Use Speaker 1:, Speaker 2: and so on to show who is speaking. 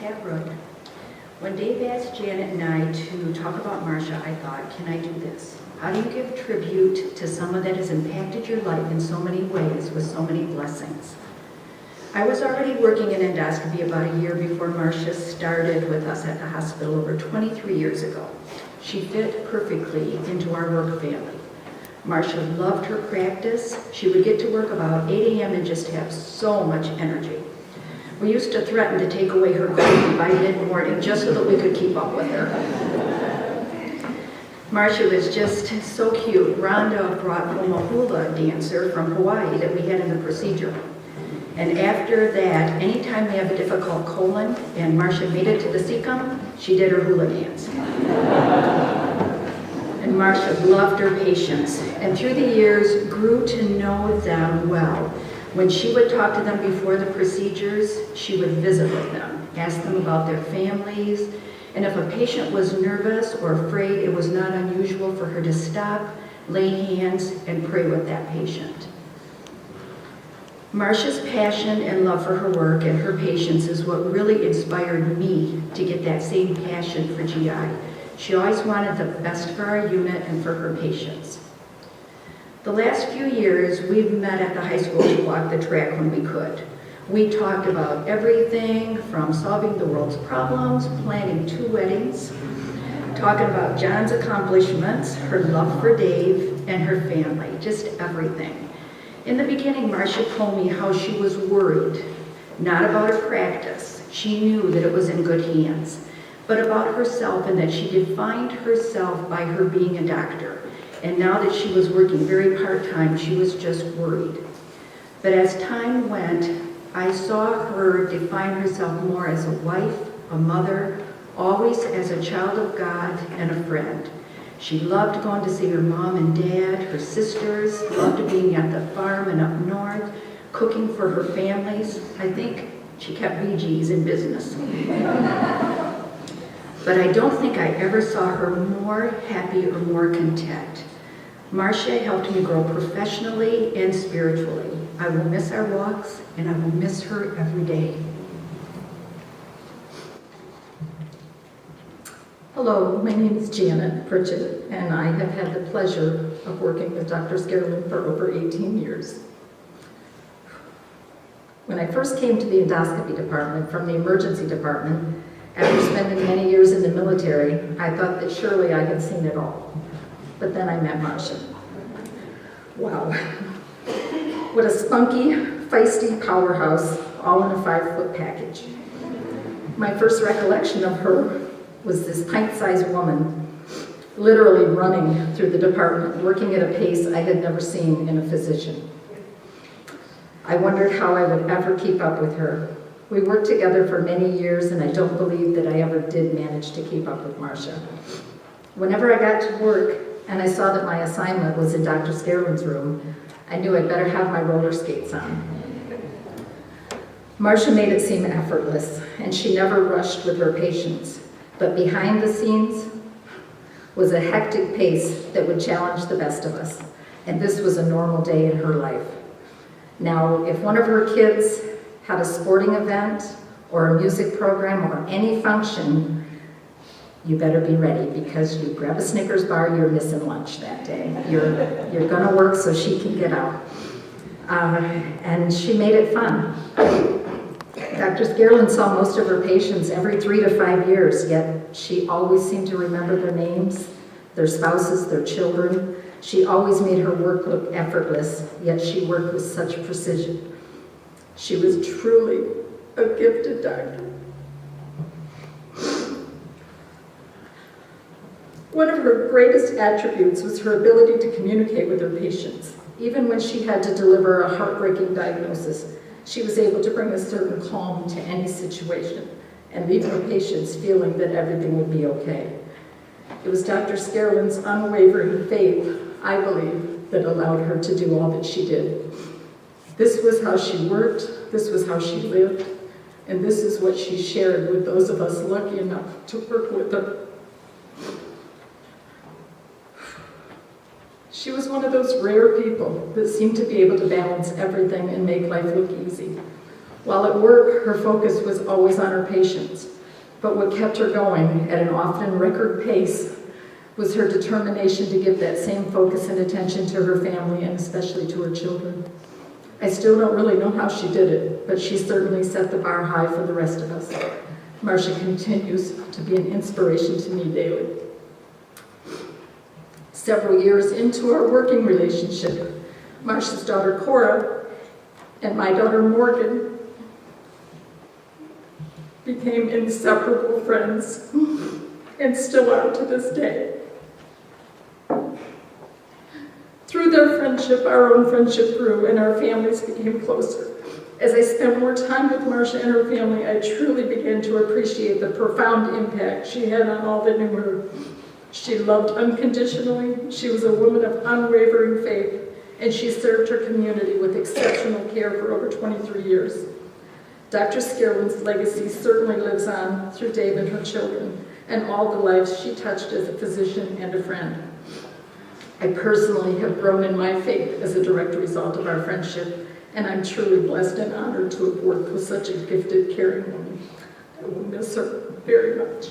Speaker 1: Skjaerlund. When Dave asked Janet and I to talk about Marcia, I thought, can I do this? How do you give tribute to someone that has impacted your life in so many ways with so many blessings? I was already working in endoscopy about a year before Marcia started with us at the hospital over 23 years ago. She fit perfectly into our work family. Marcia loved her practice. She would get to work about 8 a.m. and just have so much energy. We used to threaten to take away her coffee by mid-morning just so that we could keep up with her. Marcia was just so cute. Rhonda brought home a hula dancer from Hawaii that we had in the procedure room. And after that, anytime we have a difficult colon and Marcia made it to the CECOM, she did her hula dance. And Marcia loved her patients, and through the years grew to know them well. When she would talk to them before the procedures, she would visit with them, ask them about their families, and if a patient was nervous or afraid, it was not unusual for her to stop, lay hands, and pray with that patient. Marcia's passion and love for her work and her patients is what really inspired me to get that same passion for GI. She always wanted the best for our unit and for her patients. The last few years, we've met at the high school to walk the track when we could. We talked about everything from solving the world's problems, planning 2 weddings, talking about John's accomplishments, her love for Dave, and her family, just everything. In the beginning, Marcia told me how she was worried, not about her practice. She knew that it was in good hands, but about herself and that she defined herself by her being a doctor. And now that she was working very part-time, she was just worried. But as time went, I saw her define herself more as a wife, a mother, always as a child of God and a friend. She loved going to see her mom and dad, her sisters, loved being at the farm and up north, cooking for her families. I think she kept VGs in business. But I don't think I ever saw her more happy or more content. Marcia helped me grow professionally and spiritually. I will miss our walks, and I will miss her every day.
Speaker 2: Hello, my name is Janet Pritchett, and I have had the pleasure of working with Dr. Skjaerlund for over 18 years. When I first came to the endoscopy department from the emergency department, after spending many years in the military, I thought that surely I had seen it all. But then I met Marcia. Wow. What a spunky, feisty powerhouse, all in a 5-foot package. My first recollection of her was this pint-sized woman literally running through the department, working at a pace I had never seen in a physician. I wondered how I would ever keep up with her. We worked together for many years, and I don't believe that I ever did manage to keep up with Marcia. Whenever I got to work and I saw that my assignment was in Dr. Skjaerlund's room, I knew I'd better have my roller skates on. Marcia made it seem effortless, and she never rushed with her patients. But behind the scenes was a hectic pace that would challenge the best of us, and this was a normal day in her life. Now, if one of her kids had a sporting event or a music program or any function, you better be ready, because you grab a Snickers bar, you're missing lunch that day. You're gonna work so she can get out. And she made it fun. Dr. Skjaerlund saw most of her patients every 3 to 5 years, yet she always seemed to remember their names, their spouses, their children. She always made her work look effortless, yet she worked with such precision. She was truly a gifted doctor. One of her greatest attributes was her ability to communicate with her patients. Even when she had to deliver a heartbreaking diagnosis, she was able to bring a certain calm to any situation and leave her patients feeling that everything would be okay. It was Dr. Skjaerlund's unwavering faith, I believe, that allowed her to do all that she did. This was how she worked, this was how she lived, and this is what she shared with those of us lucky enough to work with her. She was one of those rare people that seemed to be able to balance everything and make life look easy. While at work, her focus was always on her patients. But what kept her going at an often record pace was her determination to give that same focus and attention to her family and especially to her children. I still don't really know how she did it, but she certainly set the bar high for the rest of us. Marcia continues to be an inspiration to me daily. Several years into our working relationship, Marcia's daughter Cora and my daughter Morgan became inseparable friends and still are to this day. Through their friendship, our own friendship grew and our families became closer. As I spent more time with Marcia and her family, I truly began to appreciate the profound impact she had on all that knew her. She loved unconditionally, she was a woman of unwavering faith, and she served her community with exceptional care for over 23 years. Dr. Skjaerlund's legacy certainly lives on through Dave and her children, and all the lives she touched as a physician and a friend. I personally have grown in my faith as a direct result of our friendship, and I'm truly blessed and honored to have worked with such a gifted, caring woman. I will miss her very much.